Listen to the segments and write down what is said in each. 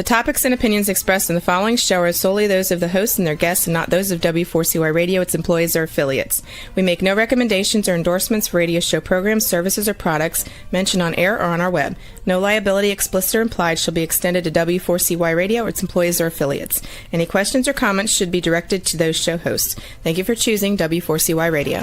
topics and opinions expressed in the following show are solely those of the hosts and their guests and not those of W4CY Radio, its employees, or affiliates. We make no recommendations or endorsements for radio show programs, services, or products mentioned on air or on our web. No liability, explicit or implied, shall be extended to W4CY Radio or its employees or affiliates. Any questions or comments should be directed to those show hosts. Thank you for choosing W4CY Radio.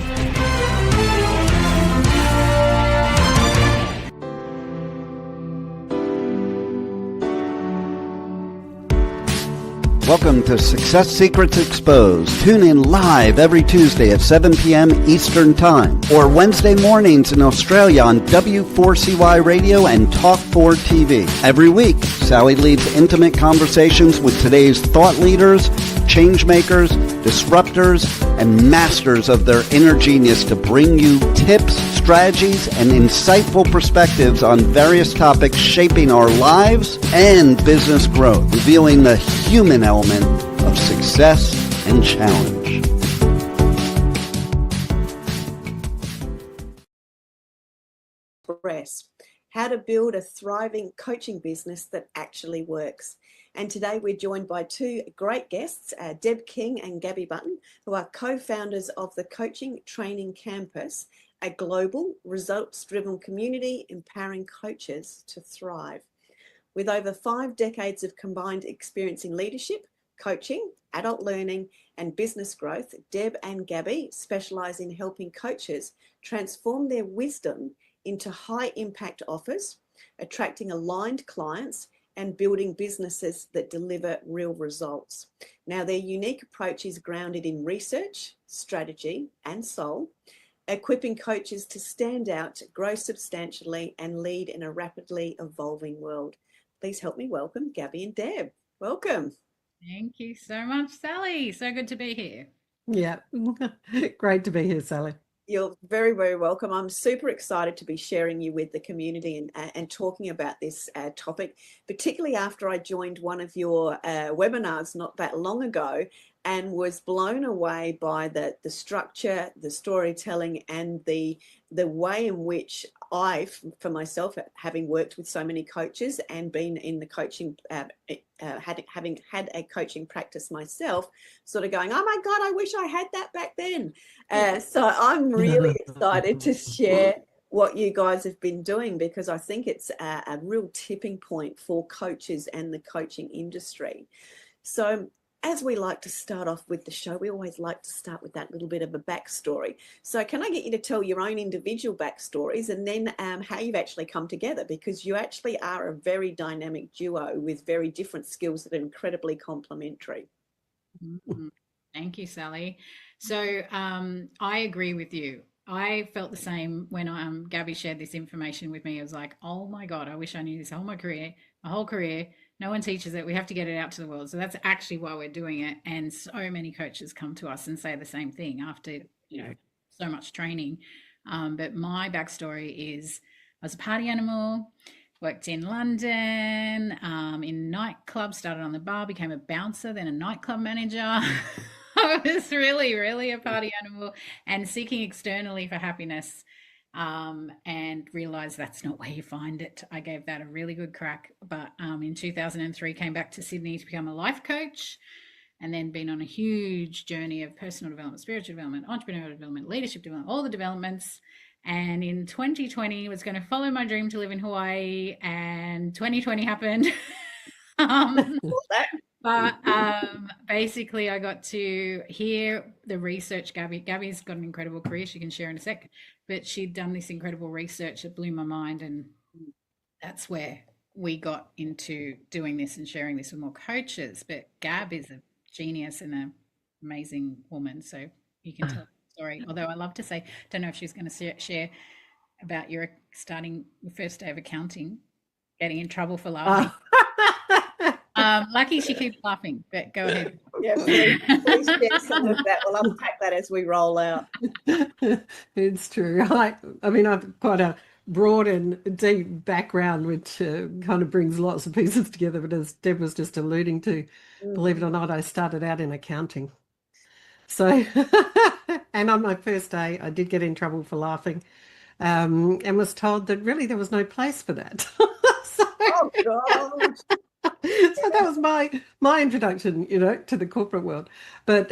Welcome to Success Secrets Exposed. Tune in live every Tuesday at 7 p.m. Eastern Time or Wednesday mornings in Australia on W4CY Radio and Talk4 TV. Every week, Sally leads intimate conversations with today's thought leaders, change makers, disruptors, and masters of their inner genius to bring you tips, strategies, and insightful perspectives on various topics shaping our lives and business growth, revealing the human element of success and challenge. How to build a thriving coaching business that actually works. And today we're joined by two great guests, Deb King and Gabby Button, who are co-founders of the Coaching Training Campus, a global, results-driven community empowering coaches to thrive. With over 5 decades of combined experience in leadership, coaching, adult learning, and business growth, Deb and Gabby specialize in helping coaches transform their wisdom into high-impact offers, attracting aligned clients, and building businesses that deliver real results. Now, their unique approach is grounded in research, strategy, and soul, equipping coaches to stand out, grow substantially, and lead in a rapidly evolving world. Please help me welcome Gabby and Deb. Welcome. Thank you so much, Sally. So good to be here. Yeah, great to be here, Sally. You're very, very welcome. I'm super excited to be sharing you with the community and talking about this topic, particularly after I joined one of your webinars not that long ago and was blown away by the structure, the storytelling, and the way in which I, for myself, having worked with so many coaches and been in the coaching, having had a coaching practice myself, sort of going, oh my God, I wish I had that back then. So I'm really excited to share what you guys have been doing, because I think it's a real tipping point for coaches and the coaching industry. So as we like to start off with the show, we always like to start with that little bit of a backstory. So can I get you to tell your own individual backstories and then how you've actually come together? Because you actually are a very dynamic duo with very different skills that are incredibly complementary. Mm-hmm. Thank you, Sally. So I agree with you. I felt the same when Gabby shared this information with me. I was like, oh my God, I wish I knew this my whole career. No one teaches it. We have to get it out to the world. So that's actually why we're doing it. And so many coaches come to us and say the same thing after, so much training. But my backstory is I was a party animal, worked in London, in nightclubs, started on the bar, became a bouncer, then a nightclub manager. I was really, really a party animal and seeking externally for happiness. And realized that's not where you find it. I gave that a really good crack, but in 2003 came back to Sydney to become a life coach, and then been on a huge journey of personal development, spiritual development, entrepreneurial development, leadership development, all the developments. And in 2020 was going to follow my dream to live in Hawaii, and 2020 happened. But basically I got to hear the research. Gabby's got an incredible career. She can share in a sec, but she'd done this incredible research that blew my mind. And that's where we got into doing this and sharing this with more coaches. But Gab is a genius and an amazing woman. So you can tell the story. Although I love to say, don't know if she's going to share about your starting your first day of accounting, getting in trouble for laughing. Lucky she keeps laughing, but go ahead. Yeah, please share some of that. We'll unpack that as we roll out. It's true. I mean, I've quite a broad and deep background, which kind of brings lots of pieces together. But as Deb was just alluding to, believe it or not, I started out in accounting. So, and on my first day, I did get in trouble for laughing, and was told that really there was no place for that. Oh, God. So that was my introduction, to the corporate world. But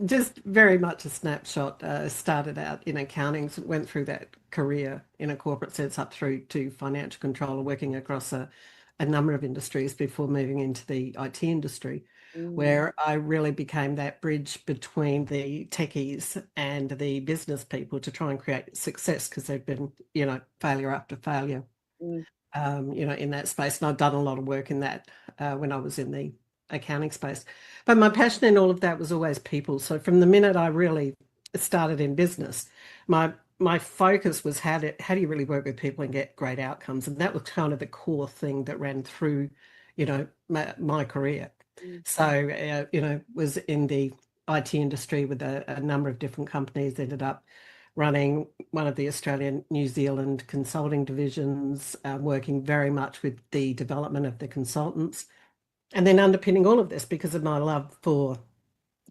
just very much a snapshot. Started out in accounting, went through that career in a corporate sense up through to financial controller, working across a number of industries before moving into the IT industry, where I really became that bridge between the techies and the business people to try and create success, because they've been, failure after failure, Mm, in that space. And I've done a lot of work in that when I was in the accounting space. But my passion in all of that was always people. So from the minute I really started in business, my focus was how do you really work with people and get great outcomes, and that was kind of the core thing that ran through, my career. mm, So was in the IT industry with a number of different companies. Ended up running one of the Australian New Zealand consulting divisions, working very much with the development of the consultants, and then underpinning all of this, because of my love for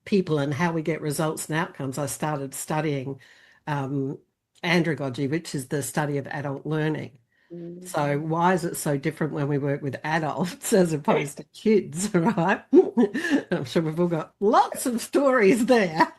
people and how we get results and outcomes, I started studying um, andragogy, which is the study of adult learning. mm. So why is it so different when we work with adults as opposed to kids, right? I'm sure we've all got lots of stories there.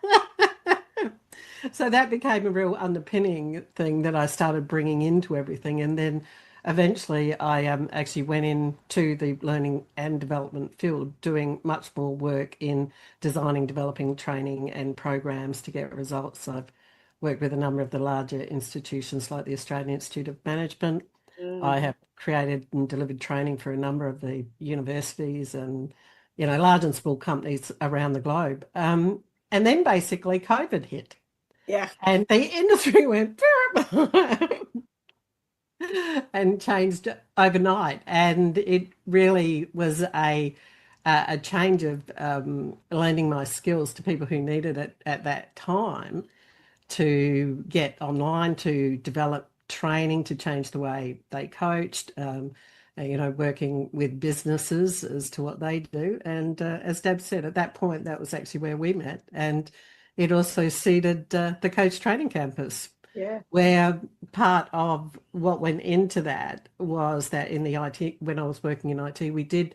So that became a real underpinning thing that I started bringing into everything. And then eventually I actually went into the learning and development field, doing much more work in designing, developing training and programs to get results. I've worked with a number of the larger institutions like the Australian Institute of Management. Mm. I have created and delivered training for a number of the universities and, large and small companies around the globe. And then basically COVID hit. Yeah. And the industry went and changed overnight. And it really was a change of lending my skills to people who needed it at that time, to get online, to develop training, to change the way they coached, working with businesses as to what they do. And as Deb said, at that point, that was actually where we met. And it also seeded the Coach Training Campus, Yeah. where part of what went into that was that in the IT, when I was working in IT, we did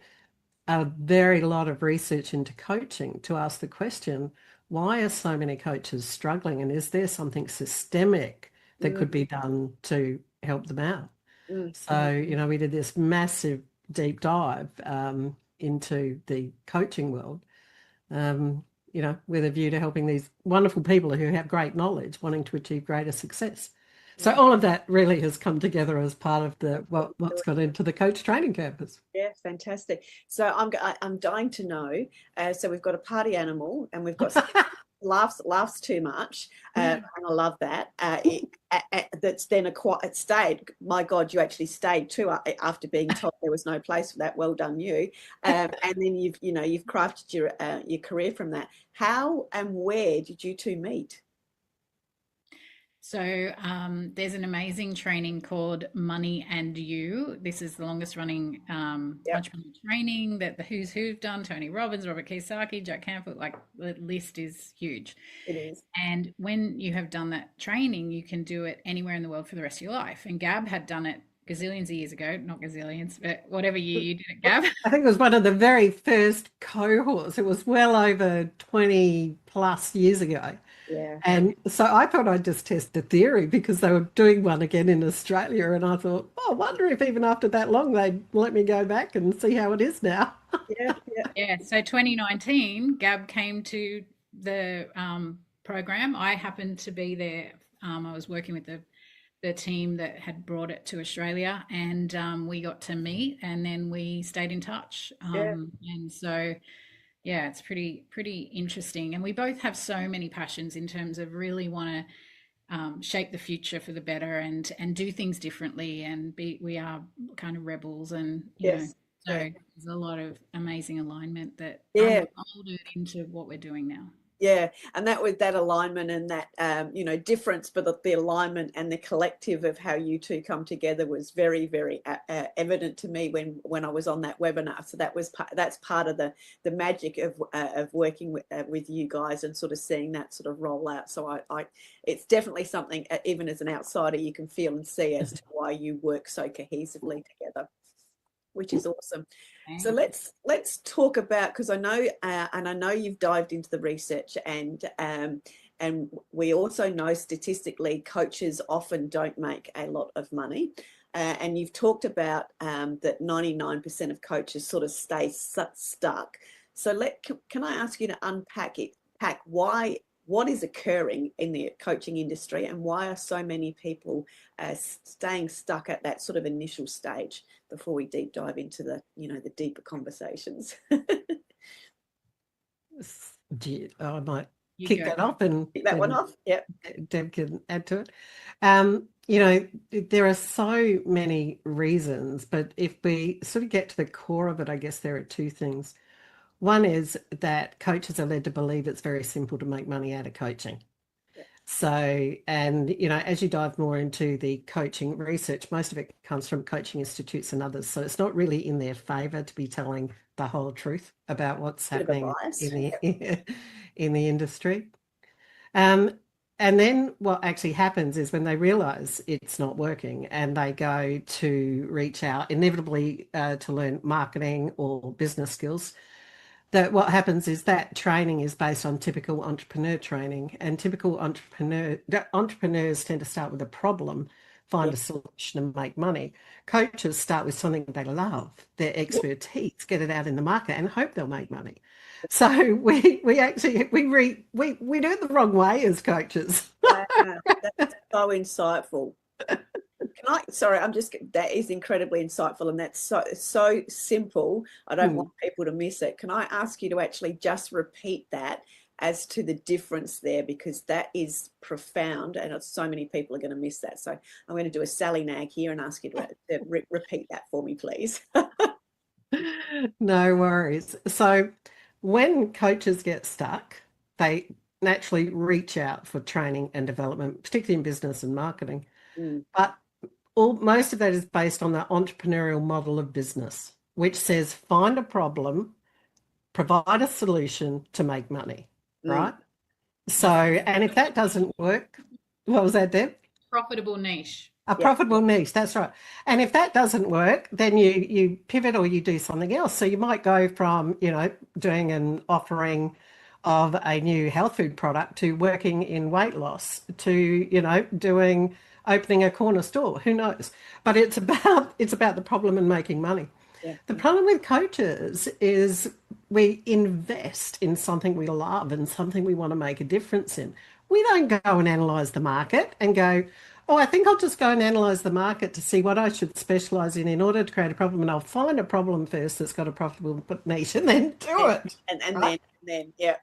a very lot of research into coaching to ask the question, why are so many coaches struggling, and is there something systemic that Mm, could be done to help them out? mm. So, we did this massive deep dive into the coaching world, um, with a view to helping these wonderful people who have great knowledge wanting to achieve greater success. So Yeah. all of that really has come together as part of what's got into the Coach Training Campus. Yeah, fantastic. So I'm dying to know. So we've got a party animal, and we've got laughs too much, and I love that. That's then it stayed. My God, you actually stayed too after being told there was no place for that. Well done, you. And then you've crafted your career from that. How and where did you two meet? So there's an amazing training called Money and You. This is the longest running Yep, entrepreneur training that the Who's Who've done. Tony Robbins, Robert Kiyosaki, Jack Canfield, like the list is huge. it is. And when you have done that training, you can do it anywhere in the world for the rest of your life. And Gab had done it gazillions of years ago, not gazillions, but whatever year you did it, Gab. I think it was one of the very first cohorts. It was well over 20 plus years ago. Yeah. And so I thought I'd just test the theory, because they were doing one again in Australia. And I thought, oh, I wonder if even after that long they'd let me go back and see how it is now. Yeah. Yeah. Yeah, so 2019, Gab came to the program. I happened to be there. I was working with the team that had brought it to Australia, and we got to meet, and then we stayed in touch. Yeah. And so, yeah, it's pretty interesting. And we both have so many passions in terms of really want to shape the future for the better, and do things differently, and we are kind of rebels, and Yes. so Yeah. there's a lot of amazing alignment that Yeah. unfolded into what we're doing now. Yeah, and that with that alignment and that difference, but the alignment and the collective of how you two come together was very, very evident to me when I was on that webinar. So that's part of the magic of working with you guys and sort of seeing that sort of roll out. So I it's definitely something, even as an outsider, you can feel and see as to why you work so cohesively together. which is awesome. So Thanks. let's talk about, because I know and I know you've dived into the research, and we also know statistically coaches often don't make a lot of money. And you've talked about that 99% of coaches sort of stay stuck. So can I ask you to unpack what is occurring in the coaching industry, and why are so many people staying stuck at that sort of initial stage before we deep dive into the deeper conversations? I might You kick go. that off, and Pick that one then off. Yep. Deb can add to it. There are so many reasons, but if we sort of get to the core of it, I guess there are two things. One is that coaches are led to believe it's very simple to make money out of coaching. So, and as you dive more into the coaching research, most of it comes from coaching institutes and others. So it's not really in their favor to be telling the whole truth about what's happening in the industry. And then what actually happens is when they realize it's not working and they go to reach out inevitably to learn marketing or business skills, that what happens is that training is based on typical entrepreneur training, and typical entrepreneurs tend to start with a problem, find a solution and make money. Coaches start with something they love, their expertise, get it out in the market and hope they'll make money. So we do it the wrong way as coaches. Wow, that's so insightful. That is incredibly insightful, and that's so simple. I don't want people to miss it. Can I ask you to actually just repeat that as to the difference there, because that is profound, and so many people are going to miss that. So I'm going to do a Sally nag here and ask you to repeat that for me, please. No worries. So when coaches get stuck, they naturally reach out for training and development, particularly in business and marketing. But most of that is based on the entrepreneurial model of business, which says find a problem, provide a solution to make money, right? So, and if that doesn't work, what was that, Deb? Profitable niche. A profitable niche, that's right. And if that doesn't work, then you pivot or you do something else. So you might go from, doing an offering of a new health food product to working in weight loss to, opening a corner store. Who knows? But it's about the problem and making money. Yeah. The problem with coaches is we invest in something we love and something we want to make a difference in. We don't go and analyze the market and go, oh, I think I'll just go and analyze the market to see what I should specialize in order to create a problem. And I'll find a problem first that's got a profitable niche and then do it. And right? then, yeah.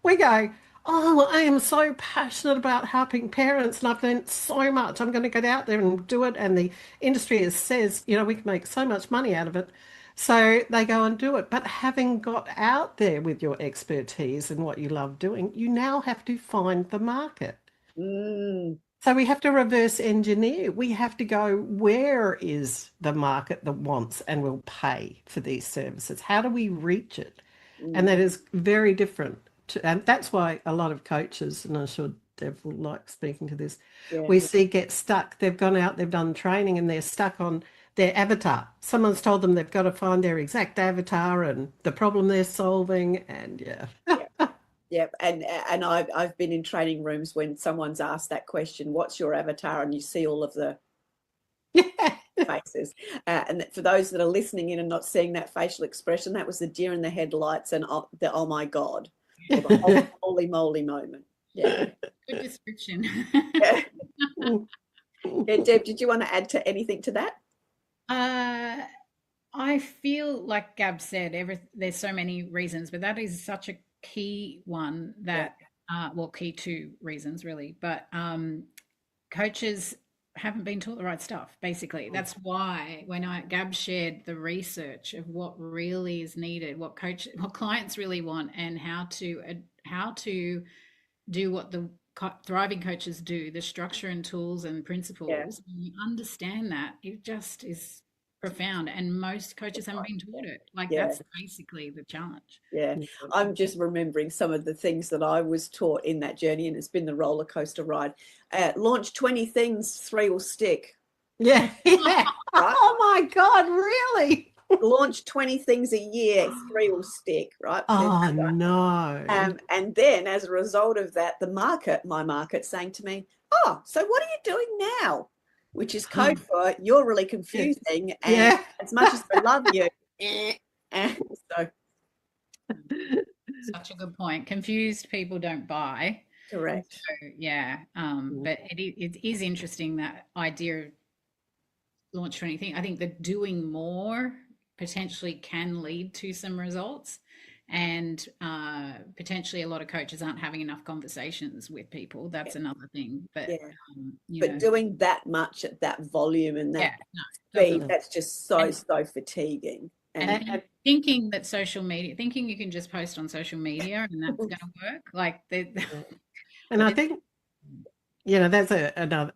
We go, oh, I am so passionate about helping parents and I've learned so much. I'm going to get out there and do it. And the industry says, we can make so much money out of it. So they go and do it. But having got out there with your expertise and what you love doing, you now have to find the market. So we have to reverse engineer. We have to go, where is the market that wants and will pay for these services? How do we reach it? And that is very different. And that's why a lot of coaches, and I'm sure Deb will like speaking to this, we see get stuck. They've gone out, they've done training and they're stuck on their avatar. Someone's told them they've got to find their exact avatar and the problem they're solving. And Yeah, and I've been in training rooms when someone's asked that question, what's your avatar? And you see all of the faces. And for those that are listening in and not seeing that facial expression, that was the deer in the headlights and the oh my God, or the holy moly moment. Yeah. Good description. Yeah. Deb, did you want to add to anything to that? I feel like Gab said, there's so many reasons, but that is such a key one that, key two reasons really, but coaches haven't been taught the right stuff, basically. That's why when Gab shared the research of what really is needed, what clients really want, and how to do what the thriving coaches do, the structure and tools and principles, when you understand that, it just is profound, and most coaches haven't been taught it. That's basically the challenge. I'm just remembering some of the things that I was taught in that journey, and it's been the roller coaster ride. Launch 20 things, 3 will stick. Right? Oh my God, really? launch 20 things a year, 3 will stick, right? Oh, no. And then as a result of that, my market saying to me, oh, so what are you doing now? Which is code for you're really confusing. And as much as I love you, so Such a good point. Confused people don't buy. correct. So, yeah. But it is interesting, that idea of launch for anything. I think that doing more potentially can lead to some results. And potentially a lot of coaches aren't having enough conversations with people. That's another thing. But, you know, doing that much at that volume and that speed, definitely. that's just so fatiguing. And thinking that thinking you can just post on social media and that's going to work. Like, and I think, you know, that's another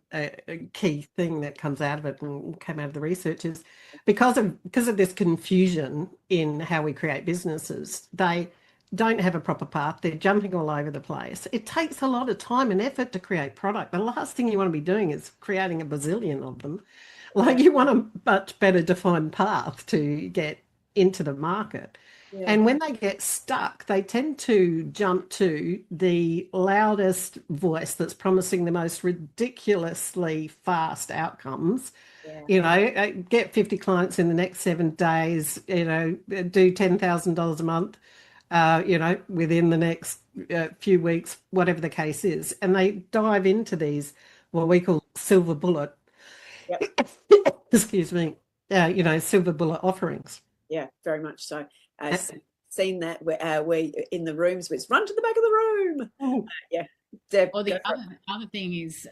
key thing that comes out of it and came out of the research is because of this confusion in how we create businesses, they don't have a proper path. They're jumping all over the place. It takes a lot of time and effort to create product. The last thing you want to be doing is creating a bazillion of them. Like, you want a much better defined path to get into the market. And when they get stuck, they tend to jump to the loudest voice that's promising the most ridiculously fast outcomes. You know, get 50 clients in the next 7 days, you know, do $10,000 a month, you know, within the next few weeks, whatever the case is. And they dive into these, what we call silver bullet, excuse me, you know, silver bullet offerings. Yeah, very much so. Seen that where in the rooms, which run to the back of the room. Deb, or the other thing is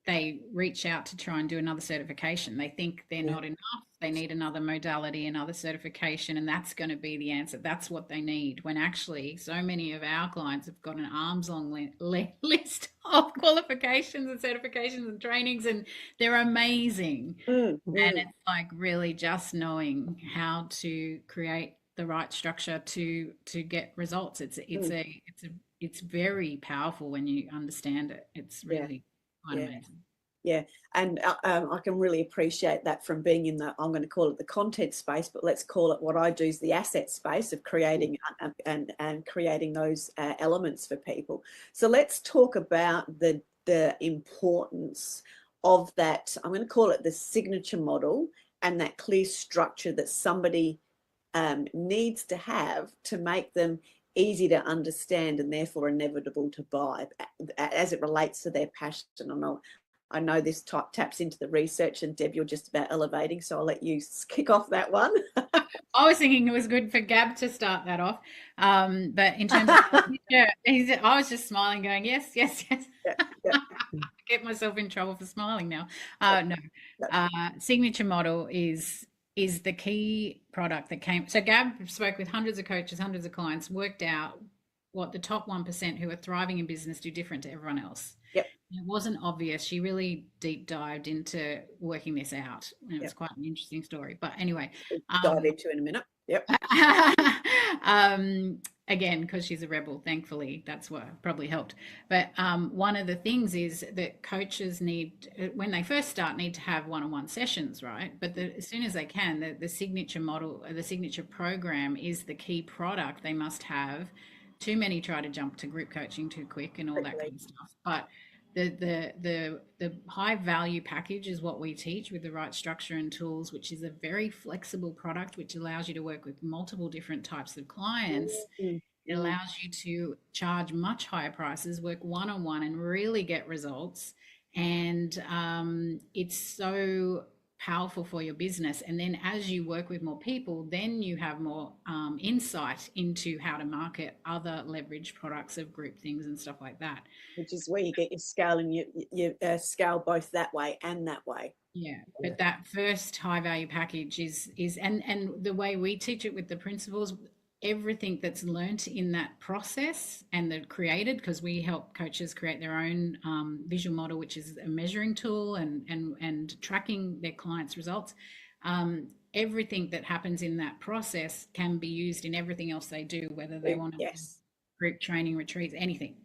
they reach out to try and do another certification. They think they're not enough. They need another modality, another certification, and that's going to be the answer. That's what they need. When actually, so many of our clients have got an arm's long list of qualifications and certifications and trainings, and they're amazing. And it's like really just knowing how to create the right structure to get results. It's very powerful when you understand it. It's really quite amazing. Yeah, and I can really appreciate that from being in the, I'm going to call it the content space, but let's call it, what I do is the asset space of creating and creating those elements for people. So let's talk about the importance of that. I'm going to call it the signature model, and that clear structure that somebody needs to have to make them easy to understand and therefore inevitable to buy as it relates to their passion. I know this taps into the research, and Deb, you're just about elevating, so I'll let you kick off that one. I was thinking it was good for Gab to start that off, but in terms of I was just smiling, going yes. Get myself in trouble for smiling now. No, signature model is the key product that came. So Gab spoke with hundreds of coaches, hundreds of clients, worked out what the top 1% who are thriving in business do different to everyone else. It wasn't obvious. She really deep dived into working this out. And it was quite an interesting story. But anyway, we'll dive into it in a minute. Again, because she's a rebel, thankfully, that's what probably helped. But one of the things is that coaches need, when they first start, need to have one-on-one sessions, right? But as soon as they can, the signature model, the signature program is the key product they must have. Too many try to jump to group coaching too quick and all that kind of stuff. But the high value package is what we teach, with the right structure and tools, which is a very flexible product which allows you to work with multiple different types of clients. It allows you to charge much higher prices, work one-on-one, and really get results. And it's so powerful for your business. And then as you work with more people, then you have more insight into how to market other leverage products of group things and stuff like that. Which is where you get your scale, and you scale both that way and that way. Yeah, but that first high value package is and the way we teach it with the principles, everything that's learnt in that process and that created, because we help coaches create their own visual model, which is a measuring tool and tracking their clients' results. Everything that happens in that process can be used in everything else they do, whether they want to group training, retreats, anything.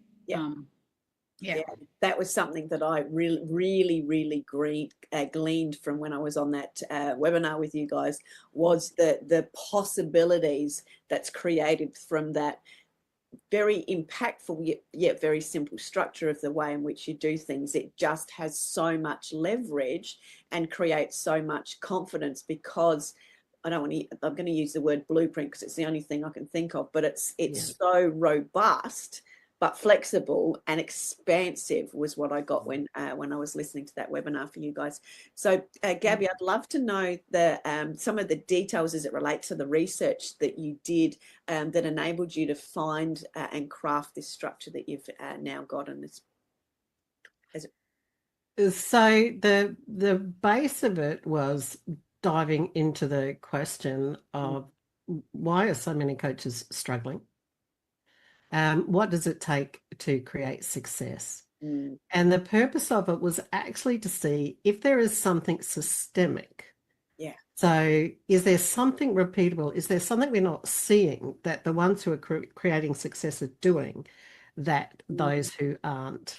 Yeah. Yeah, that was something that I really gleaned from when I was on that webinar with you guys, was the possibilities that's created from that very impactful yet very simple structure of the way in which you do things. It just has so much leverage and creates so much confidence, because I'm going to use the word blueprint because it's the only thing I can think of, but it's so robust but flexible and expansive was what I got when I was listening to that webinar for you guys. So Gabby, I'd love to know some of the details as it relates to the research that you did that enabled you to find and craft this structure that you've now got in this. So the base of it was diving into the question of why are so many coaches struggling? What does it take to create success? And the purpose of it was actually to see if there is something systemic. Yeah. So is there something repeatable? Is there something we're not seeing that the ones who are creating success are doing that those who aren't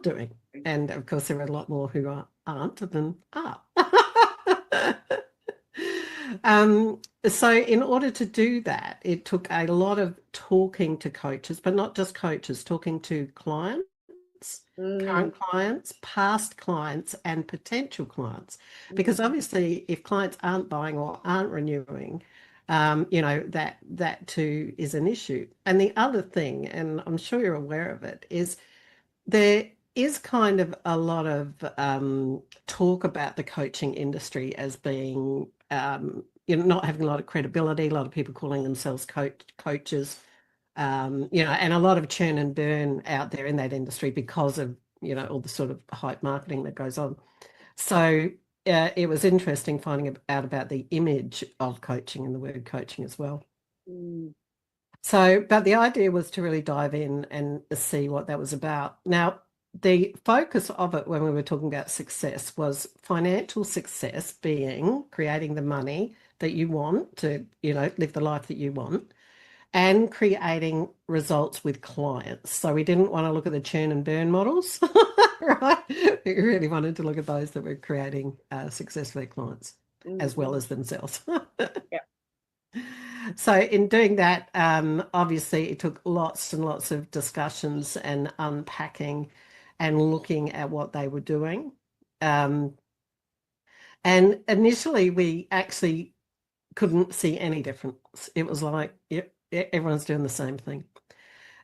doing? And of course, there are a lot more who aren't than are. So in order to do that, it took a lot of talking to coaches, but not just coaches, talking to clients, current clients, past clients, and potential clients. Because obviously, if clients aren't buying or aren't renewing, that too is an issue. And the other thing, and I'm sure you're aware of it, is there is kind of a lot of talk about the coaching industry as being, not having a lot of credibility, a lot of people calling themselves coaches, and a lot of churn and burn out there in that industry because of, all the sort of hype marketing that goes on. So it was interesting finding out about the image of coaching and the word coaching as well. So, but the idea was to really dive in and see what that was about. Now, the focus of it when we were talking about success was financial success, being creating the money that you want to, live the life that you want, and creating results with clients. So we didn't want to look at the churn and burn models, right? We really wanted to look at those that were creating success for their clients as well as themselves. Yeah. So in doing that, obviously it took lots and lots of discussions and unpacking and looking at what they were doing. And initially we actually couldn't see any difference. It was like, yep, everyone's doing the same thing.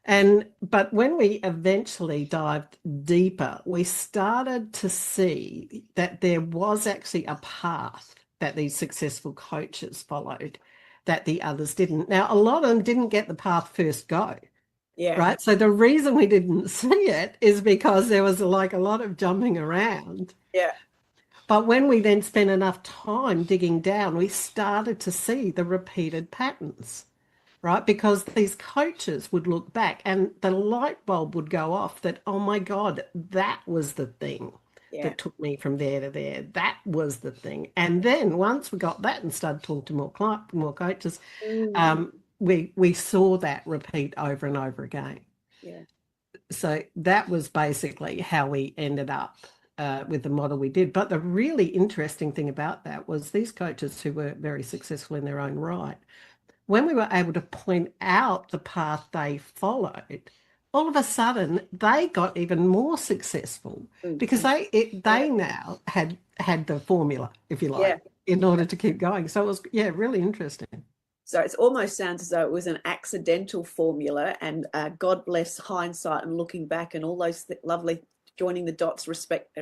But when we eventually dived deeper, we started to see that there was actually a path that these successful coaches followed that the others didn't. Now, a lot of them didn't get the path first go. Yeah. Right. So the reason we didn't see it is because there was like a lot of jumping around. Yeah. But when we then spent enough time digging down, we started to see the repeated patterns, right? Because these coaches would look back and the light bulb would go off that, oh my God, that was the thing that took me from there to there. That was the thing. And then once we got that and started talking to more coaches, we saw that repeat over and over again. Yeah. So that was basically how we ended up with the model we did. But the really interesting thing about that was these coaches who were very successful in their own right, when we were able to point out the path they followed, all of a sudden they got even more successful because they now had the formula, if you like, in order to keep going. So it was, really interesting. So it almost sounds as though it was an accidental formula, and God bless hindsight and looking back and all those lovely joining the dots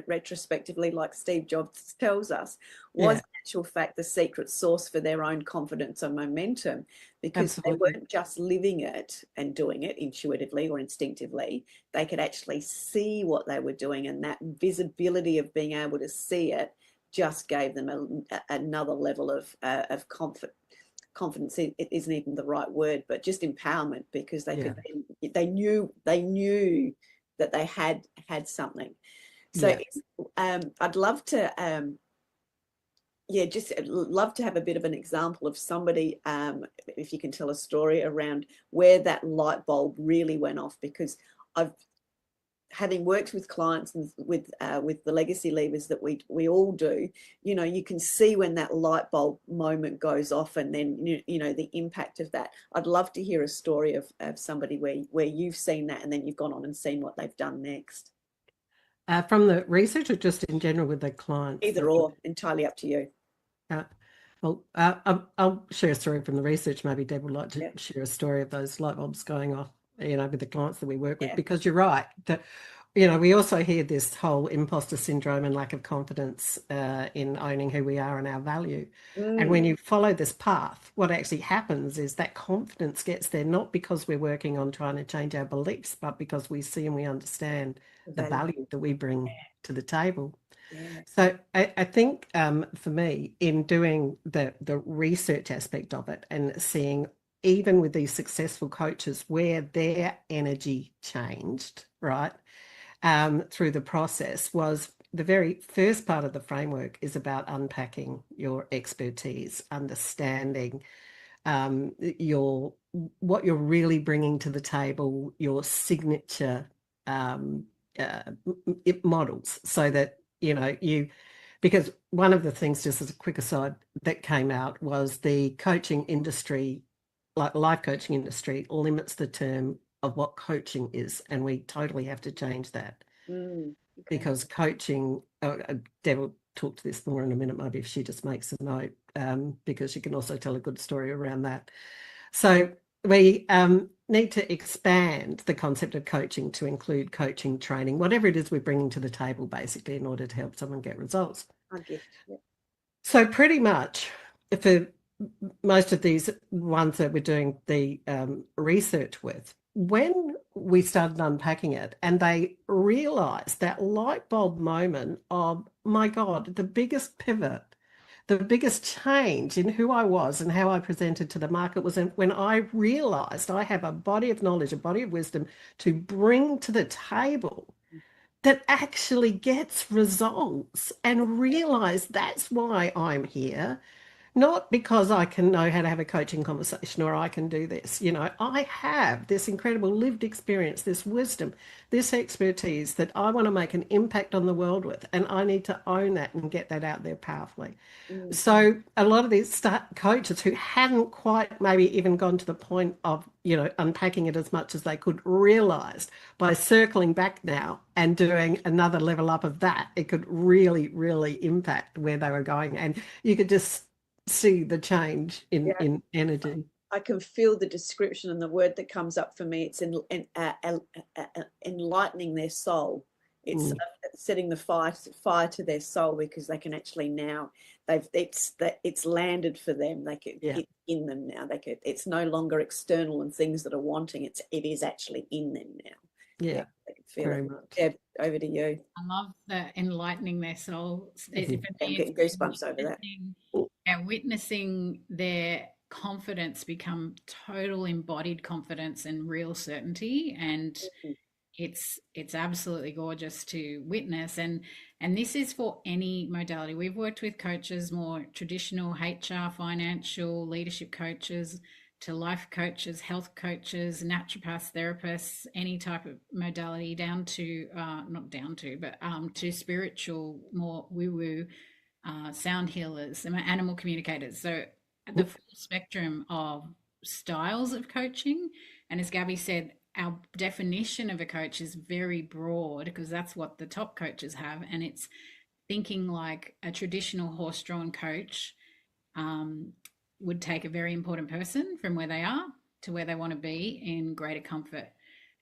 retrospectively, like Steve Jobs tells us, was in actual fact the secret sauce for their own confidence and momentum, because they weren't just living it and doing it intuitively or instinctively. They could actually see what they were doing, and that visibility of being able to see it just gave them another level of confidence. It isn't even the right word, but just empowerment, because they knew that they had something. So I'd love to just love to have a bit of an example of somebody, if you can tell a story around where that light bulb really went off, because having worked with clients and with the legacy leavers that we all do, you know, you can see when that light bulb moment goes off, and then you know the impact of that. I'd love to hear a story of somebody where you've seen that and then you've gone on and seen what they've done next. From the research or just in general with the clients? Either or, entirely up to you. Well, I'll share a story from the research. Maybe Deb would like to share a story of those light bulbs going off, you know, with the clients that we work with, because you're right that, you know, we also hear this whole imposter syndrome and lack of confidence in owning who we are and our value. And when you follow this path, what actually happens is that confidence gets there, not because we're working on trying to change our beliefs, but because we see and we understand the value that we bring to the table. So I think for me, in doing the research aspect of it and seeing even with these successful coaches where their energy changed, right, through the process, was the very first part of the framework is about unpacking your expertise, understanding what you're really bringing to the table, your signature models, so that, you know, because one of the things, just as a quick aside, that came out was the coaching industry, like life coaching industry, limits the term of what coaching is, and we totally have to change that. Because coaching, Deb will talk to this more in a minute, maybe if she just makes a note, because she can also tell a good story around that. So we need to expand the concept of coaching to include coaching, training, whatever it is we're bringing to the table, basically, in order to help someone get results. So pretty much for most of these ones that we're doing the research with, when we started unpacking it and they realized that light bulb moment of, my God, the biggest pivot, the biggest change in who I was and how I presented to the market was when I realized I have a body of knowledge, a body of wisdom to bring to the table that actually gets results, and realize that's why I'm here. Not because I can know how to have a coaching conversation or I can do this. You know, I have this incredible lived experience, this wisdom, this expertise that I want to make an impact on the world with, and I need to own that and get that out there powerfully. So a lot of these coaches who hadn't quite maybe even gone to the point of, you know, unpacking it as much as they could, realized by circling back now and doing another level up of that, it could really, really impact where they were going. And you could just see the change in energy. I can feel the description, and the word that comes up for me, it's enlightening their soul. It's setting the fire to their soul, because they can actually now it's landed for them. It's in them now. It's no longer external and things that are wanting. It is actually in them now. Yeah, they can feel very it. much. Deb, over to you. I love the enlightening their soul. I'm getting goosebumps over that. And witnessing their confidence become total embodied confidence and real certainty, and it's absolutely gorgeous to witness. And this is for any modality. We've worked with coaches, more traditional HR, financial, leadership coaches, to life coaches, health coaches, naturopaths, therapists, any type of modality, down to to spiritual, more woo-woo, sound healers, animal communicators. So the full spectrum of styles of coaching. And as Gabby said, our definition of a coach is very broad, because that's what the top coaches have. And it's thinking like a traditional horse-drawn coach would take a very important person from where they are to where they want to be in greater comfort.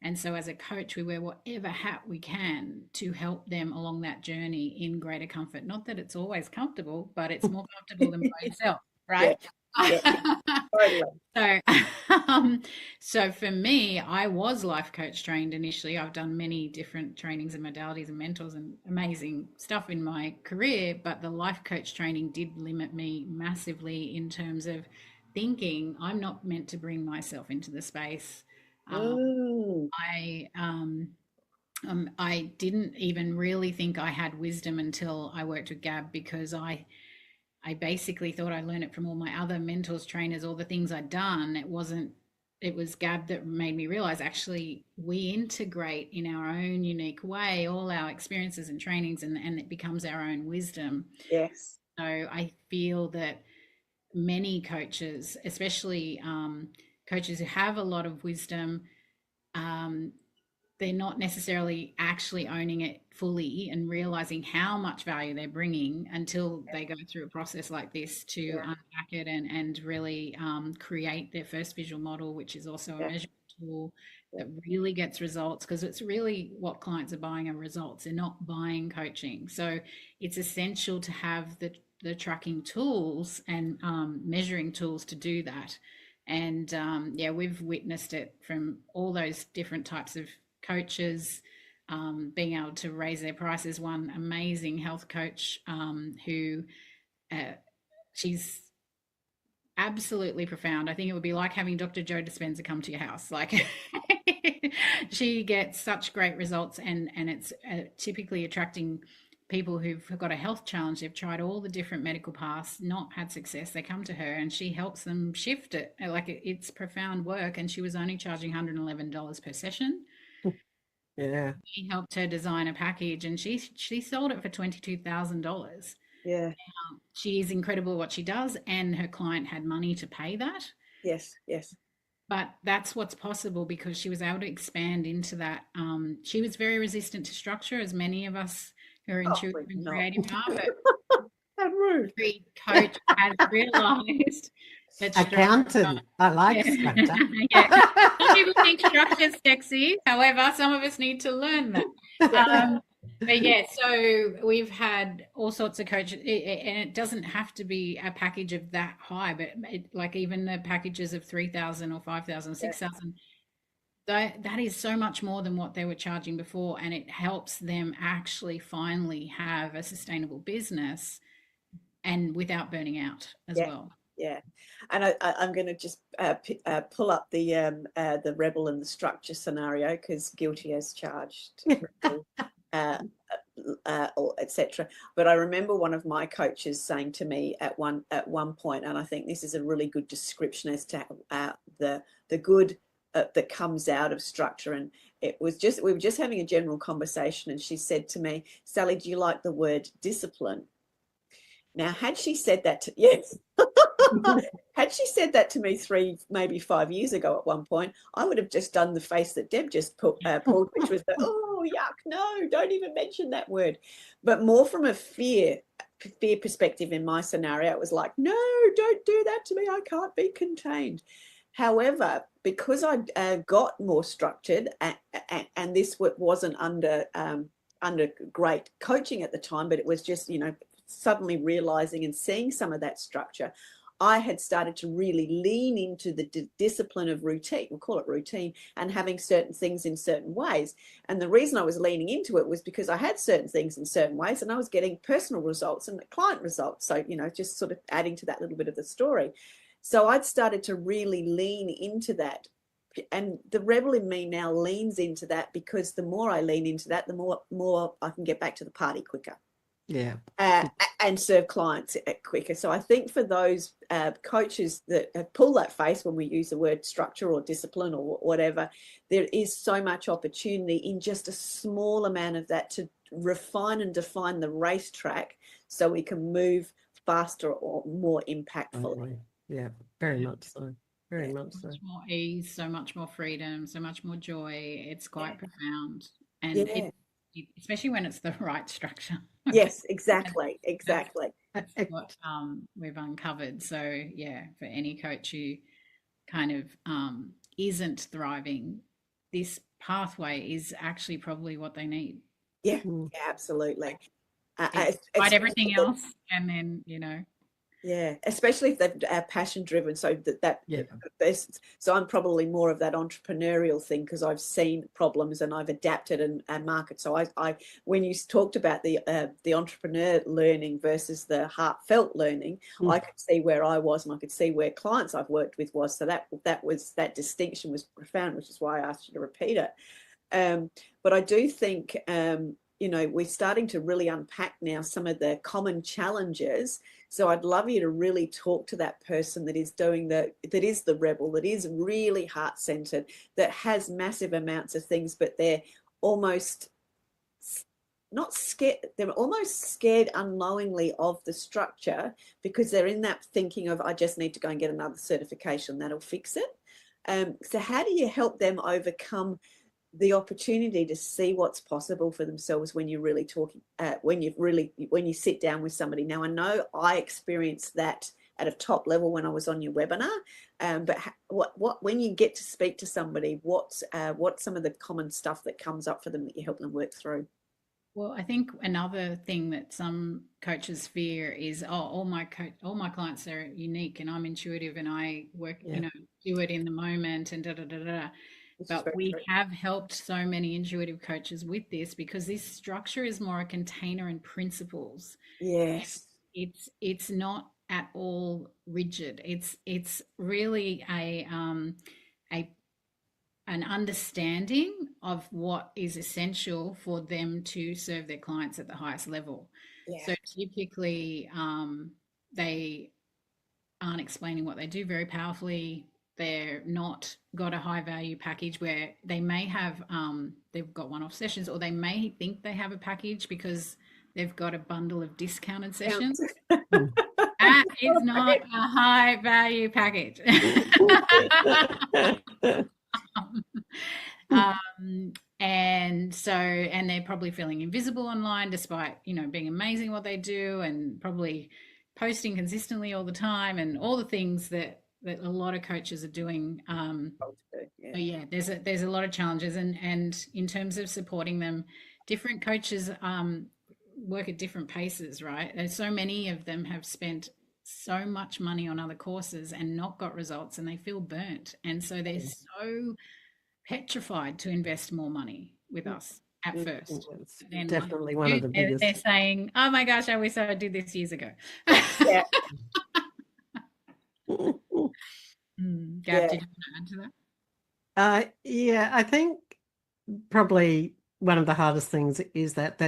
And so as a coach, we wear whatever hat we can to help them along that journey in greater comfort. Not that it's always comfortable, but it's more comfortable than by yourself, right? So for me, I was life coach trained initially. I've done many different trainings and modalities and mentors and amazing stuff in my career, but the life coach training did limit me massively in terms of thinking I'm not meant to bring myself into the space. I didn't even really think I had wisdom until I worked with Gab, because I basically thought I learned it from all my other mentors, trainers, all the things I'd done. It wasn't it was Gab that made me realize actually we integrate in our own unique way all our experiences and trainings, and it becomes our own wisdom. Yes. So I feel that many coaches, especially coaches who have a lot of wisdom, um, they're not necessarily actually owning it fully and realizing how much value they're bringing until they go through a process like this to Yeah. unpack it and really create their first visual model, which is also a Yeah. measurement tool that really gets results, because it's really what clients are buying are results. They're not buying coaching. So it's essential to have the tracking tools and measuring tools to do that. And yeah, we've witnessed it from all those different types of coaches being able to raise their prices. One amazing health coach who she's absolutely profound. I think it would be like having Dr. Joe Dispenza come to your house. Like she gets such great results, and it's typically attracting people who've got a health challenge. They've tried all the different medical paths, not had success. They come to her and she helps them shift it. Like it's profound work, and she was only charging $111 per session. Yeah. We helped her design a package, and she sold it for $22,000. Yeah. She is incredible at what she does, and her client had money to pay that. Yes. Yes. But that's what's possible because she was able to expand into that. She was very resistant to structure, as many of us who are intuitive and creative are. But every coach has realised that accountant. I like structure. Yeah. Some people think structure is sexy. However, some of us need to learn that. But yeah, so we've had all sorts of coaches, and it doesn't have to be a package of that high, but like even the packages of 3,000 or 5,000, 6,000, that is so much more than what they were charging before, and it helps them actually finally have a sustainable business and without burning out as well. Yeah, and I'm going to just pull up the rebel and the structure scenario, because guilty as charged, etc. But I remember one of my coaches saying to me at one point, and I think this is a really good description as to the good that comes out of structure. And we were just having a general conversation, and she said to me, "Sally, do you like the word discipline?" Now, had she said that to had she said that to me 3, maybe 5 years ago at one point, I would have just done the face that Deb just pulled, which was oh, yuck, no, don't even mention that word. But more from a fear perspective in my scenario, it was like, no, don't do that to me. I can't be contained. However, because I got more structured, and this wasn't under great coaching at the time, but it was just, suddenly realizing and seeing some of that structure, I had started to really lean into the discipline of routine, we'll call it routine, and having certain things in certain ways. And the reason I was leaning into it was because I had certain things in certain ways, and I was getting personal results and client results. So, just sort of adding to that little bit of the story. So I'd started to really lean into that. And the rebel in me now leans into that, because the more I lean into that, the more I can get back to the party quicker. Yeah. And serve clients quicker. So I think for those coaches that pull that face when we use the word structure or discipline or whatever, there is so much opportunity in just a small amount of that to refine and define the racetrack so we can move faster or more impactfully. Yeah, very much so. Very much so. So much more ease, so much more freedom, so much more joy. It's quite profound. And especially when it's the right structure. Yes, exactly. That's what we've uncovered. So yeah, for any coach who kind of isn't thriving, this pathway is actually probably what they need. Yeah, absolutely. Fight everything else, and then Yeah, especially if they're passion driven. So so I'm probably more of that entrepreneurial thing, because I've seen problems and I've adapted and market. So I when you talked about the entrepreneur learning versus the heartfelt learning, I could see where I was, and I could see where clients I've worked with was. So that distinction was profound, which is why I asked you to repeat it. But I do think you know, we're starting to really unpack now some of the common challenges. So I'd love you to really talk to that person that is doing that is the rebel, that is really heart-centered, that has massive amounts of things, but they're almost not scared, they're almost scared unknowingly of the structure, because they're in that thinking of, I just need to go and get another certification, that'll fix it. So how do you help them overcome the opportunity to see what's possible for themselves when you're really talking, when you sit down with somebody? Now, I know I experienced that at a top level when I was on your webinar, but what when you get to speak to somebody, what's some of the common stuff that comes up for them that you help them work through? Well, I think another thing that some coaches fear is, oh, all my clients are unique, and I'm intuitive, and I work, do it in the moment, and da da da da. But we have helped so many intuitive coaches with this, because this structure is more a container and principles. Yes, it's not at all rigid. It's really an understanding of what is essential for them to serve their clients at the highest level. yeah. So typically, they aren't explaining what they do very powerfully. They're not got a high value package where they may have, they've got one-off sessions, or they may think they have a package because they've got a bundle of discounted sessions. That is not a high value package. And they're probably feeling invisible online, despite, being amazing what they do, and probably posting consistently all the time, and all the things that a lot of coaches are doing. There's a lot of challenges, and in terms of supporting them, different coaches work at different paces, right? And so many of them have spent so much money on other courses and not got results, and they feel burnt, and so they're so petrified to invest more money with us at first. Then definitely one of the biggest. They're saying, "Oh my gosh, I wish I did this years ago." Yeah. Gab, did you want to add to that? Yeah, I think probably one of the hardest things is that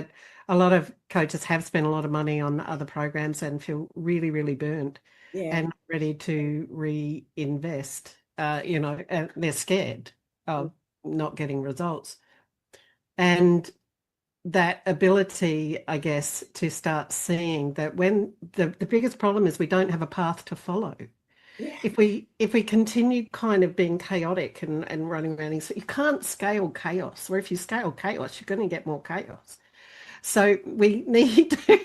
a lot of coaches have spent a lot of money on other programs and feel really, really burnt and ready to reinvest. And they're scared of not getting results. And that ability, I guess, to start seeing that when the biggest problem is we don't have a path to follow. Yeah. If we continue kind of being chaotic and running around, so you can't scale chaos. Where if you scale chaos, you're going to get more chaos. So we need to.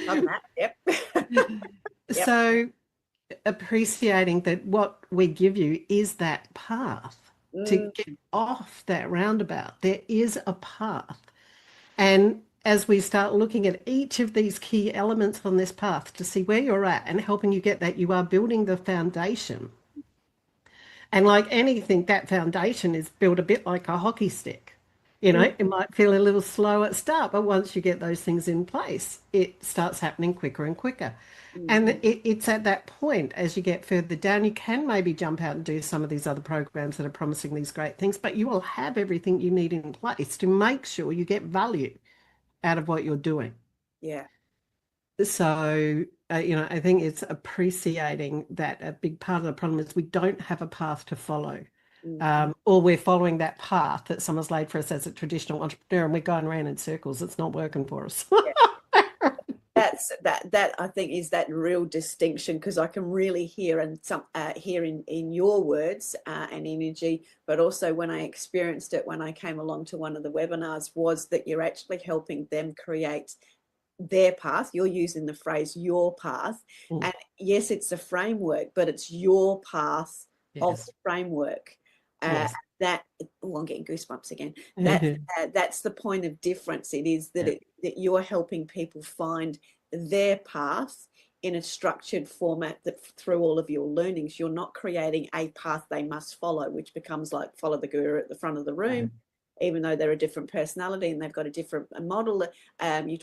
Done that. Yep. So appreciating that what we give you is that path to get off that roundabout. There is a path. And as we start looking at each of these key elements on this path to see where you're at and helping you get that, you are building the foundation. And like anything, that foundation is built a bit like a hockey stick. It might feel a little slow at start, but once you get those things in place, it starts happening quicker and quicker. And it's at that point, as you get further down, you can maybe jump out and do some of these other programs that are promising these great things, but you will have everything you need in place to make sure you get value out of what you're doing. Yeah. So, I think it's appreciating that a big part of the problem is we don't have a path to follow. Or we're following that path that someone's laid for us as a traditional entrepreneur, and we're going around in circles. It's not working for us. That I think is that real distinction, because I can really hear in your words and energy, but also when I experienced it when I came along to one of the webinars, was that you're actually helping them create their path. You're using the phrase your path, and yes, it's a framework, but it's your path of the framework. I'm getting goosebumps again. That's the point of difference. It is that that you're helping people find their path in a structured format, that through all of your learnings, you're not creating a path they must follow, which becomes like follow the guru at the front of the room, even though they're a different personality and they've got a different model.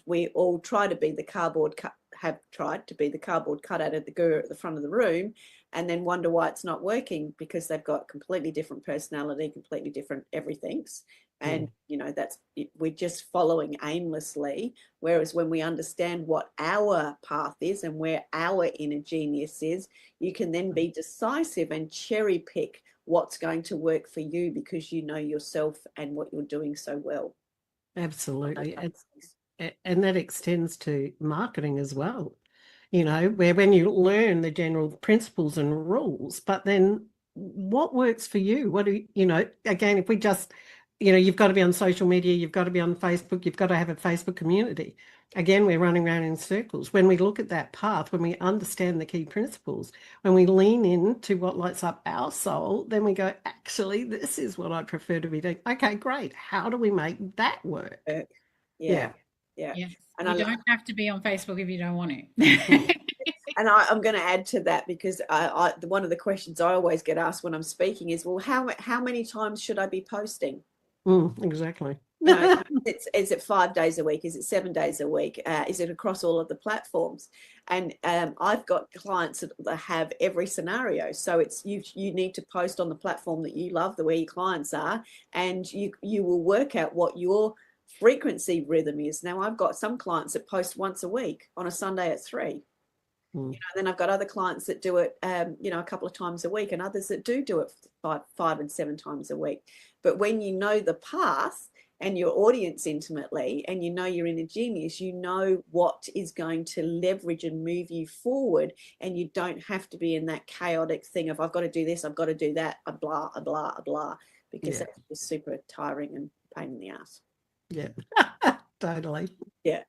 We all try to be the cardboard have tried to be the cardboard cutout of the guru at the front of the room, and then wonder why it's not working, because they've got completely different personality, completely different everything's. And, that's it. We're just following aimlessly. Whereas when we understand what our path is and where our inner genius is, you can then be decisive and cherry pick what's going to work for you, because you know yourself and what you're doing so well. Absolutely. And that extends to marketing as well, where when you learn the general principles and rules, but then what works for you? What do again, if we just, you've got to be on social media, you've got to be on Facebook, you've got to have a Facebook community. Again, we're running around in circles. When we look at that path, when we understand the key principles, when we lean into what lights up our soul, then we go, actually, this is what I prefer to be doing. Okay, great. How do we make that work? Yeah. And you don't have to be on Facebook if you don't want to. And I'm going to add to that, because one of the questions I always get asked when I'm speaking is, well, how many times should I be posting? Exactly. Is it 5 days a week? Is it 7 days a week? Is it across all of the platforms? And I've got clients that have every scenario. So it's you need to post on the platform that you love, where your clients are, and you will work out what your frequency rhythm is. Now, I've got some clients that post once a week on a Sunday at 3. Then I've got other clients that do it, a couple of times a week, and others that do it 5 and 7 times a week. But when you know the path and your audience intimately, and you know your inner genius, you know what is going to leverage and move you forward, and you don't have to be in that chaotic thing of, I've got to do this, I've got to do that, a blah, a blah, a blah, because that's just super tiring and pain in the ass. Yeah, totally. Yeah.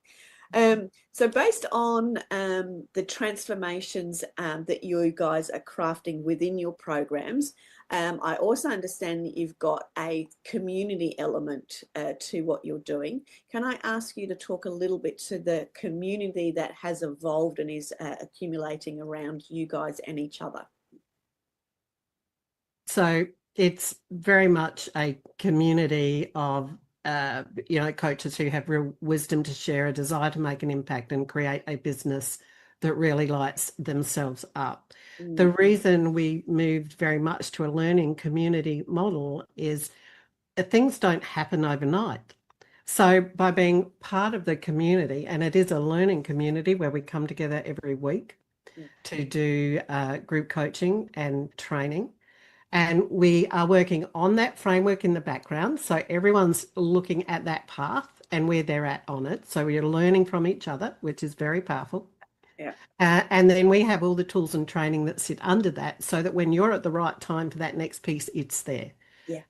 So based on the transformations that you guys are crafting within your programs, I also understand that you've got a community element to what you're doing. Can I ask you to talk a little bit to the community that has evolved and is accumulating around you guys and each other? So it's very much a community of coaches who have real wisdom to share, a desire to make an impact and create a business that really lights themselves up. The reason we moved very much to a learning community model is that things don't happen overnight. So by being part of the community, and it is a learning community where we come together every week to do group coaching and training, and we are working on that framework in the background. So everyone's looking at that path and where they're at on it. So we are learning from each other, which is very powerful. Yeah. And then we have all the tools and training that sit under that, so that when you're at the right time for that next piece, it's there. Yeah.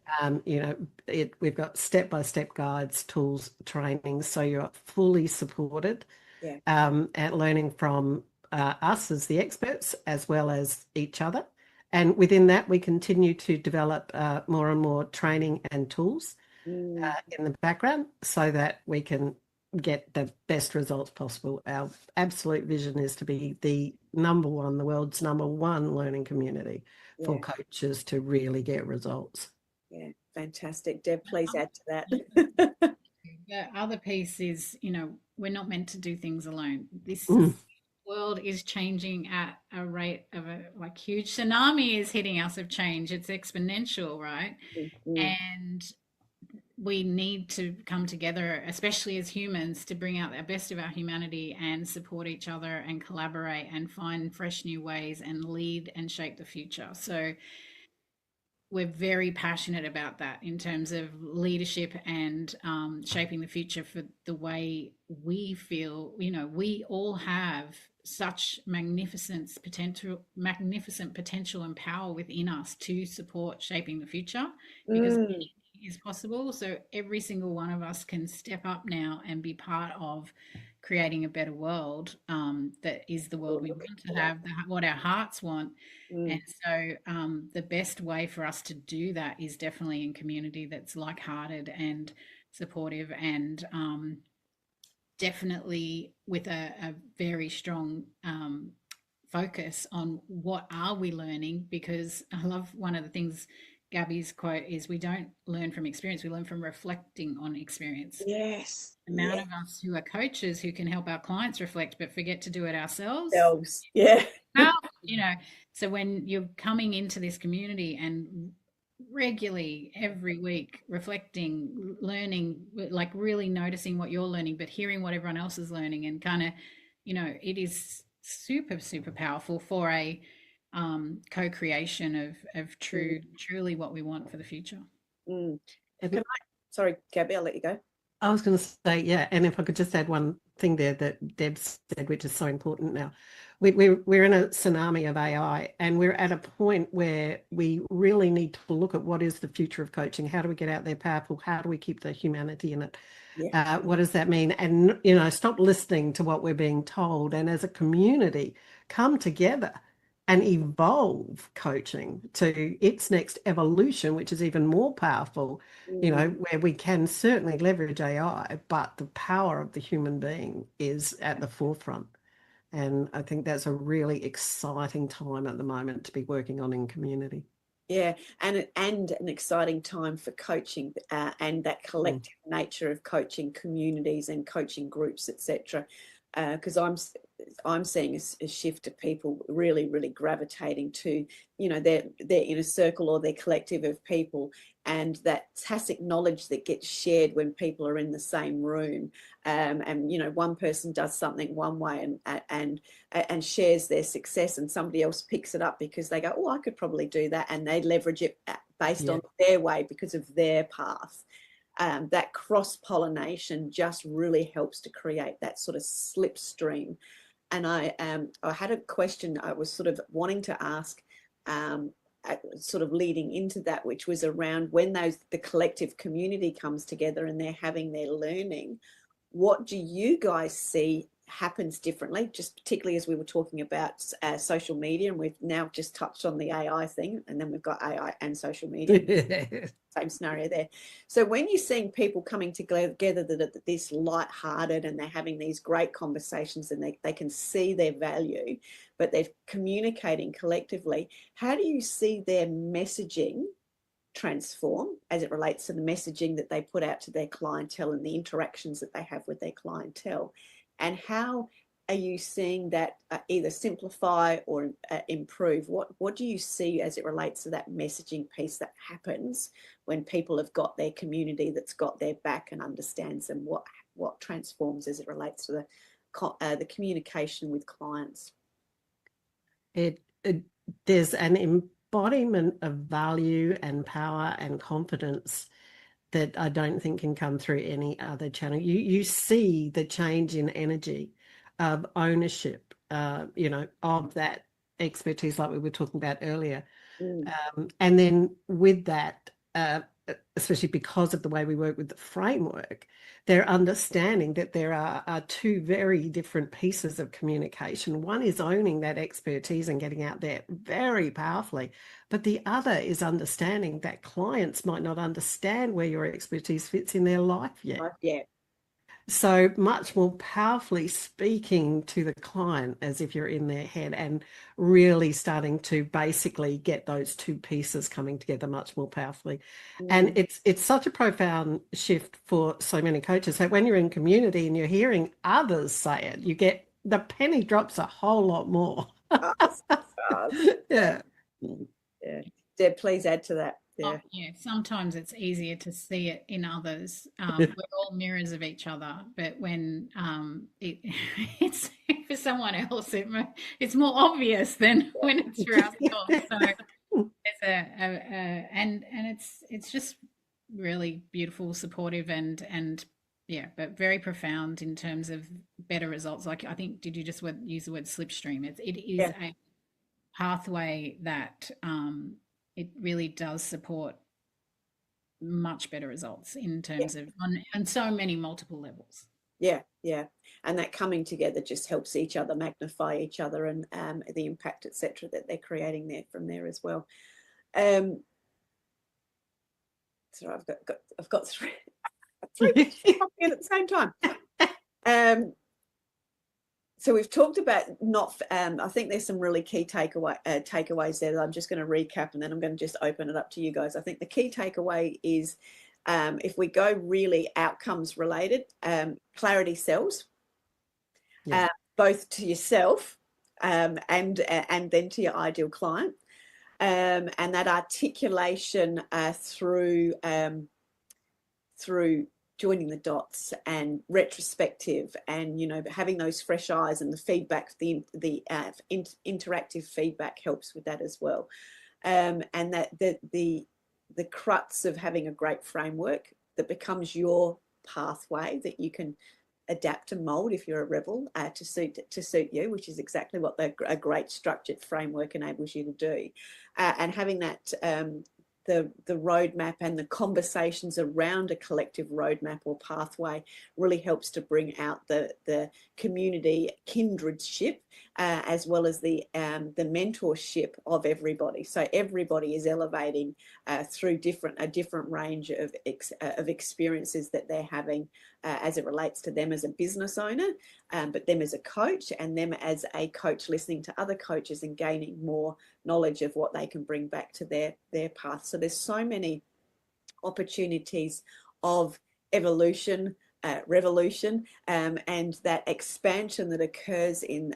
We've got step-by-step guides, tools, training, so you're fully supported. Yeah. At learning from us as the experts, as well as each other. And within that, we continue to develop more and more training and tools in the background, so that we can get the best results possible. Our absolute vision is to be the world's number one learning community for coaches to really get results. Yeah, fantastic. Deb, please add to that. The other piece is, we're not meant to do things alone. This world is changing at a rate of huge tsunami is hitting us of change. It's exponential, right? And we need to come together, especially as humans, to bring out the best of our humanity and support each other and collaborate and find fresh new ways and lead and shape the future. So we're very passionate about that in terms of leadership and shaping the future for the way we feel. We all have such magnificent potential and power within us to support shaping the future, because anything is possible. So every single one of us can step up now and be part of creating a better world that is the world we want to have, what our hearts want. And so the best way for us to do that is definitely in community that's like-hearted and supportive, and definitely with a very strong focus on what are we learning. Because I love one of the things Gabby's quote is, we don't learn from experience, we learn from reflecting on experience. Yes. The amount of us who are coaches who can help our clients reflect but forget to do it ourselves. Yeah. How, so when you're coming into this community and regularly every week reflecting, learning, like really noticing what you're learning, but hearing what everyone else is learning, and kind of, it is super, super powerful for a co-creation of truly what we want for the future. Sorry, Gabby, I'll let you go. I was going to say, yeah, and if I could just add one thing there that Deb said, which is so important now. We're in a tsunami of AI, and we're at a point where we really need to look at what is the future of coaching. How do we get out there powerful? How do we keep the humanity in it? Yeah. What does that mean? And, stop listening to what we're being told. And as a community, come together and evolve coaching to its next evolution, which is even more powerful, where we can certainly leverage AI, but the power of the human being is at the forefront. And I think that's a really exciting time at the moment to be working on in community. Yeah, and an exciting time for coaching and that collective nature of coaching communities and coaching groups, etc. Because I'm seeing a shift of people really, really gravitating to, their inner circle or their collective of people, and that tacit knowledge that gets shared when people are in the same room. And one person does something one way and shares their success, and somebody else picks it up because they go, oh, I could probably do that, and they leverage it based on their way because of their path. That cross-pollination just really helps to create that sort of slipstream. And I had a question I was sort of wanting to ask, sort of leading into that, which was around when the collective community comes together and they're having their learning, what do you guys see happens differently, just particularly as we were talking about social media, and we've now just touched on the AI thing, and then we've got AI and social media. Same scenario there. So when you're seeing people coming together that are this lighthearted and they're having these great conversations and they can see their value, but they're communicating collectively, how do you see their messaging transform as it relates to the messaging that they put out to their clientele and the interactions that they have with their clientele? And how are you seeing that either simplify or improve? What do you see as it relates to that messaging piece that happens when people have got their community that's got their back and understands them? What transforms as it relates to the communication with clients? There's an embodiment of value and power and confidence that I don't think can come through any other channel. You see the change in energy of ownership, of that expertise like we were talking about earlier. And then with that, especially because of the way we work with the framework, they're understanding that there are two very different pieces of communication. One is owning that expertise and getting out there very powerfully, but the other is understanding that clients might not understand where your expertise fits in their life yet. So much more powerfully speaking to the client as if you're in their head, and really starting to basically get those two pieces coming together much more powerfully. And it's such a profound shift for so many coaches. So when you're in community and you're hearing others say it, you get the penny drops a whole lot more. Yeah. Deb, please add to that. Sometimes it's easier to see it in others. We're all mirrors of each other, but when it's for someone else, it's more obvious than when it's for ourselves. So it's just really beautiful, supportive, and but very profound in terms of better results. Like, I think, did you just use the word slipstream? It is a pathway that it really does support much better results in terms of on so many multiple levels. Yeah. And that coming together just helps each other magnify each other and the impact, etc., that they're creating there from there as well. So I've got three at the same time. So we've talked about not. I think there's some really key takeaways there that I'm just going to recap, and then I'm going to just open it up to you guys. I think the key takeaway is, if we go really outcomes related, clarity sells, Yeah. both to yourself and then to your ideal client, and that articulation through joining the dots and retrospective, and having those fresh eyes, and the feedback, the interactive feedback helps with that as well, and that the crux of having a great framework that becomes your pathway that you can adapt and mold if you're a rebel, to suit you, which is exactly what a great structured framework enables you to do, and having that the roadmap and the conversations around a collective roadmap or pathway really helps to bring out the community kindredship, as well as the mentorship of everybody. So everybody is elevating through a different range of experiences that they're having, as it relates to them as a business owner, but them as a coach, and them as a coach listening to other coaches and gaining more knowledge of what they can bring back to their path. So there's so many opportunities of evolution, revolution, and that expansion that occurs in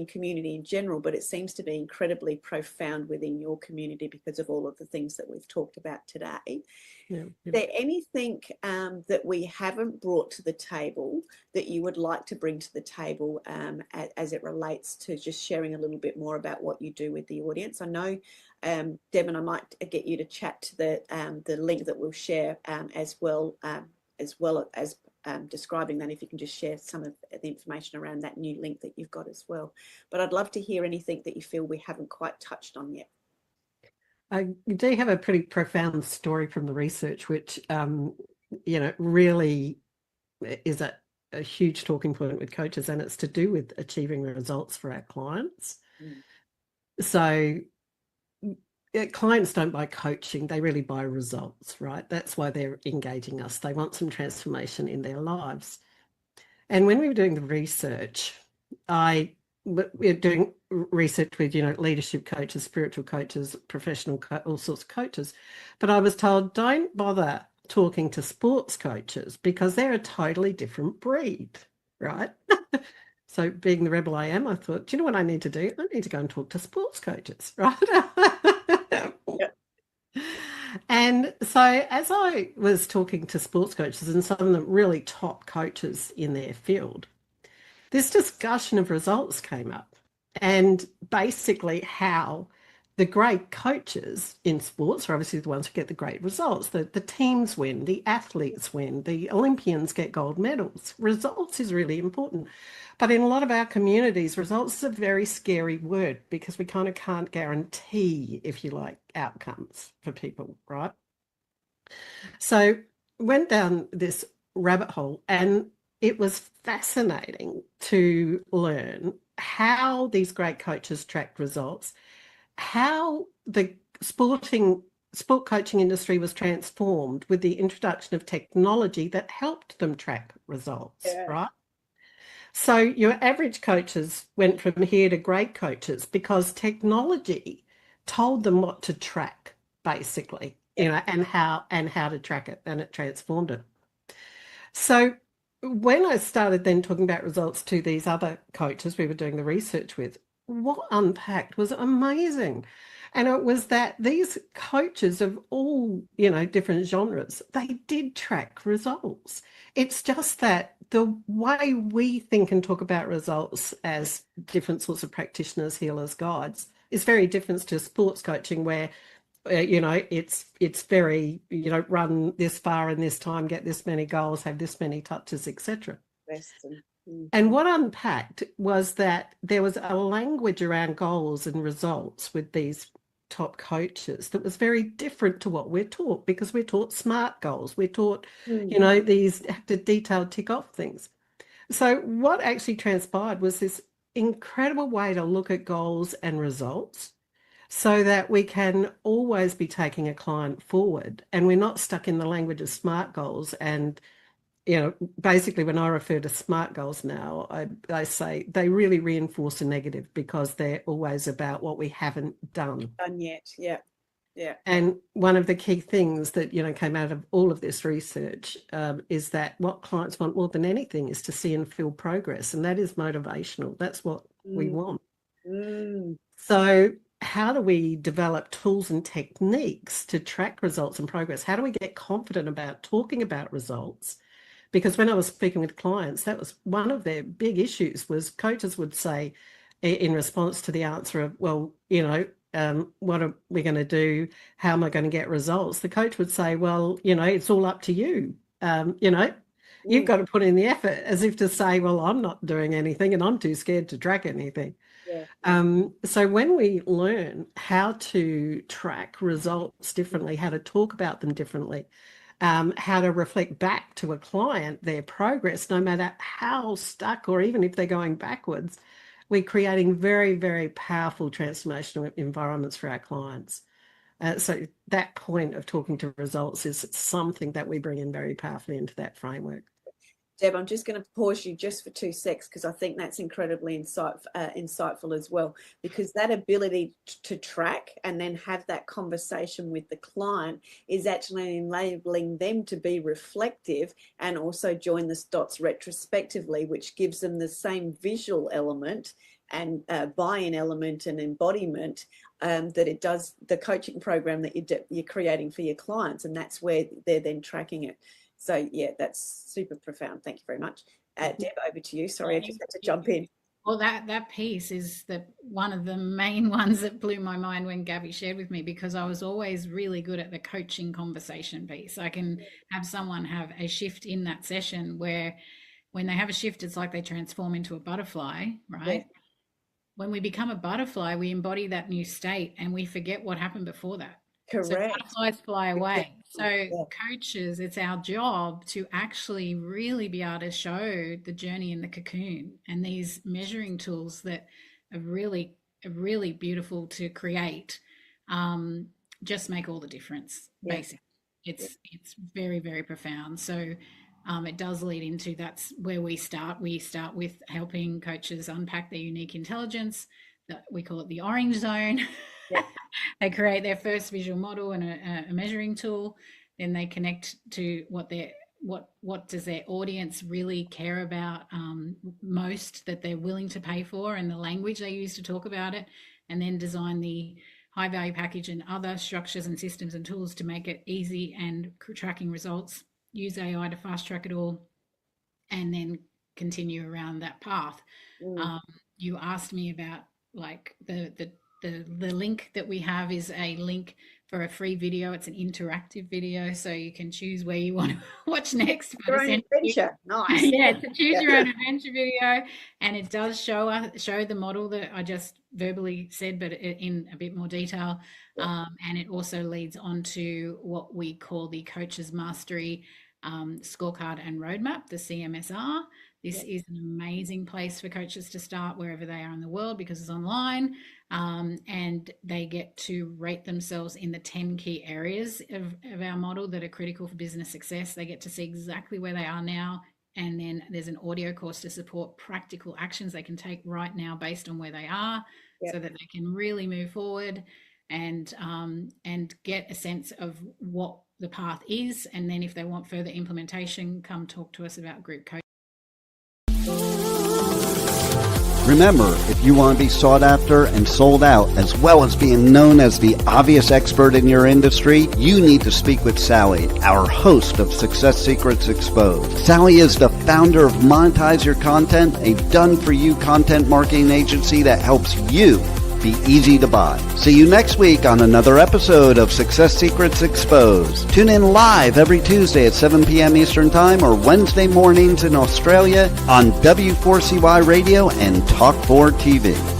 community in general, but it seems to be incredibly profound within your community because of all of the things that we've talked about today. Yeah. Is there anything that we haven't brought to the table that you would like to bring to the table, as it relates to just sharing a little bit more about what you do with the audience? I know, Devon, I might get you to chat to the link that we'll share, as well as describing that, if you can just share some of the information around that new link that you've got as well. But I'd love to hear anything that you feel we haven't quite touched on yet. I do have a pretty profound story from the research, which, really is a huge talking point with coaches, and it's to do with achieving results for our clients. So clients don't buy coaching, they really buy results, right? That's why they're engaging us. They want some transformation in their lives. And when we were doing the research, we're doing research with, leadership coaches, spiritual coaches, professional, all sorts of coaches. But I was told, don't bother talking to sports coaches because they're a totally different breed, right? So being the rebel I am, I thought, do you know what I need to do? I need to go and talk to sports coaches, right? Yep. And so as I was talking to sports coaches and some of the really top coaches in their field, this discussion of results came up, and basically how the great coaches in sports are obviously the ones who get the great results. The teams win, the athletes win, the Olympians get gold medals. Results is really important. But in a lot of our communities, results is a very scary word because we kind of can't guarantee, if you like, outcomes for people, right? So went down this rabbit hole, and it was fascinating to learn how these great coaches tracked results, how the sport coaching industry was transformed with the introduction of technology that helped them track results, right? So your average coaches went from here to great coaches because technology told them what to track, basically, and how to track it, and it transformed it. So when I started then talking about results to these other coaches we were doing the research with, what unpacked was amazing. And it was that these coaches of all, different genres, they did track results. It's just that the way we think and talk about results as different sorts of practitioners, healers, guides, is very different to sports coaching, where it's very, run this far in this time, get this many goals, have this many touches, etc. And what unpacked was that there was a language around goals and results with these top coaches that was very different to what we're taught, because we're taught SMART goals. We're taught, these have to detailed tick off things. So what actually transpired was this incredible way to look at goals and results, so that we can always be taking a client forward, and we're not stuck in the language of SMART goals and basically when I refer to SMART goals now, I say they really reinforce a negative because they're always about what we haven't done. Done yet. Yeah. Yeah. And one of the key things that, came out of all of this research is that what clients want more than anything is to see and feel progress. And that is motivational. That's what we want. So how do we develop tools and techniques to track results and progress? How do we get confident about talking about results? Because when I was speaking with clients, that was one of their big issues was coaches would say in response to the answer of, well, what are we going to do? How am I going to get results? The coach would say, well, it's all up to you. You've got to put in the effort, as if to say, well, I'm not doing anything and I'm too scared to track anything. Yeah. So when we learn how to track results differently, how to talk about them differently, how to reflect back to a client their progress, no matter how stuck or even if they're going backwards, we're creating very, very powerful transformational environments for our clients. So that point of talking to results is something that we bring in very powerfully into that framework. Deb, I'm just going to pause you just for 2 seconds because I think that's incredibly insightful as well, because that ability to track and then have that conversation with the client is actually enabling them to be reflective and also join the dots retrospectively, which gives them the same visual element and buy-in element and embodiment that it does the coaching program that you're creating for your clients, and that's where they're then tracking it. So, yeah, that's super profound. Thank you very much. Deb, over to you. Sorry, I just had to jump in. Well, that piece is one of the main ones that blew my mind when Gabby shared with me, because I was always really good at the coaching conversation piece. I can have someone have a shift in that session where when they have a shift, it's like they transform into a butterfly, right? Yeah. When we become a butterfly, we embody that new state and we forget what happened before that. Correct. So butterflies fly away. So coaches, it's our job to actually really be able to show the journey in the cocoon, and these measuring tools that are really beautiful to create just make all the difference. Basically, it's very, very profound. So it does lead into, that's where we start. We start with helping coaches unpack their unique intelligence. We call it the orange zone. Yeah. They create their first visual model and a measuring tool. Then they connect to what does their audience really care about most, that they're willing to pay for, and the language they use to talk about it, and then design the high value package and other structures and systems and tools to make it easy and tracking results. Use AI to fast track it all, and then continue around that path. You asked me about like the link that we have is a link for a free video. It's an interactive video, so you can choose where you want to watch next. Your own adventure. Nice. Yeah, to choose your own adventure video, and it does show the model that I just verbally said, but in a bit more detail. And it also leads on to what we call the Coach's Mastery Scorecard and Roadmap, the CMSR. This is an amazing place for coaches to start wherever they are in the world, because it's online, and they get to rate themselves in the 10 key areas of our model that are critical for business success. They get to see exactly where they are now, and then there's an audio course to support practical actions they can take right now based on where they are, so that they can really move forward and get a sense of what the path is. And then if they want further implementation, come talk to us about group coaching. Remember, if you want to be sought after and sold out, as well as being known as the obvious expert in your industry, you need to speak with Sally, our host of Success Secrets Exposed. Sally is the founder of Monetize Your Content, a done-for-you content marketing agency that helps you be easy to buy. See you next week on another episode of Success Secrets Exposed. Tune in live every Tuesday at 7 p.m. Eastern Time or Wednesday mornings in Australia on W4CY Radio and Talk4 TV.